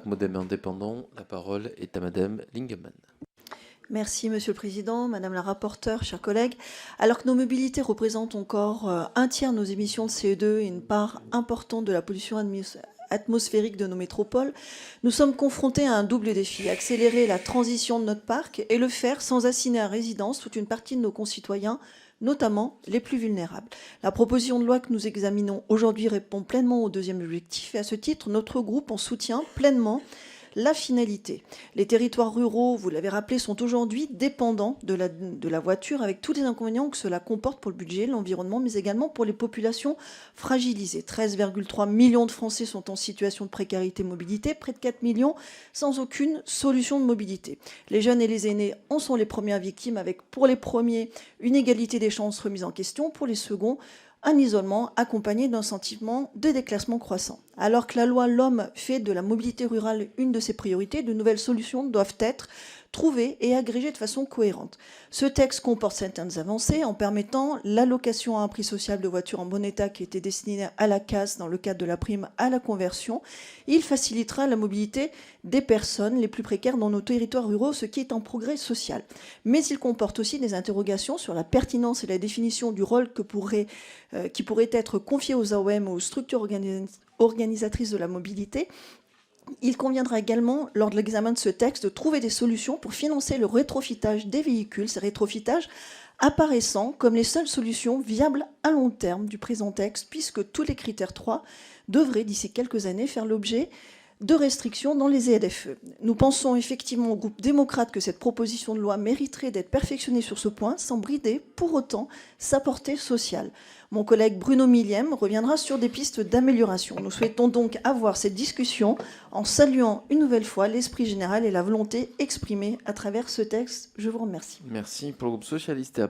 Modem et Indépendants. La parole est à Madame Lingemann. Merci, Monsieur le Président, Madame la rapporteure, chers collègues. Alors que nos mobilités représentent encore un tiers de nos émissions de CO2 et une part importante de la pollution atmosphérique de nos métropoles, nous sommes confrontés à un double défi: accélérer la transition de notre parc et le faire sans assigner à résidence toute une partie de nos concitoyens, notamment les plus vulnérables. La proposition de loi que nous examinons aujourd'hui répond pleinement au deuxième objectif et à ce titre, notre groupe en soutient pleinement la finalité. Les territoires ruraux, vous l'avez rappelé, sont aujourd'hui dépendants de la voiture, avec tous les inconvénients que cela comporte pour le budget, l'environnement, mais également pour les populations fragilisées. 13,3 millions de Français sont en situation de précarité mobilité, près de 4 millions sans aucune solution de mobilité. Les jeunes et les aînés en sont les premières victimes, avec pour les premiers une égalité des chances remise en question, pour les seconds un isolement accompagné d'un sentiment de déclassement croissant. Alors que la loi LOM fait de la mobilité rurale une de ses priorités, de nouvelles solutions doivent être trouvées et agrégées de façon cohérente. Ce texte comporte certaines avancées en permettant l'allocation à un prix sociable de voitures en bon état qui était destinée à la casse dans le cadre de la prime à la conversion. Il facilitera la mobilité des personnes les plus précaires dans nos territoires ruraux, ce qui est un progrès social. Mais il comporte aussi des interrogations sur la pertinence et la définition du rôle qui pourrait être confié aux AOM, aux structures organisatrices de la mobilité. Il conviendra également, lors de l'examen de ce texte, de trouver des solutions pour financer le rétrofitage des véhicules, ces rétrofitages apparaissant comme les seules solutions viables à long terme du présent texte, puisque tous les critères 3 devraient, d'ici quelques années, faire l'objet de restrictions dans les ZFE. Nous pensons effectivement au groupe démocrate que cette proposition de loi mériterait d'être perfectionnée sur ce point, sans brider pour autant sa portée sociale. Mon collègue Bruno Millième reviendra sur des pistes d'amélioration. Nous souhaitons donc avoir cette discussion en saluant une nouvelle fois l'esprit général et la volonté exprimée à travers ce texte. Je vous remercie. Merci pour le groupe socialiste et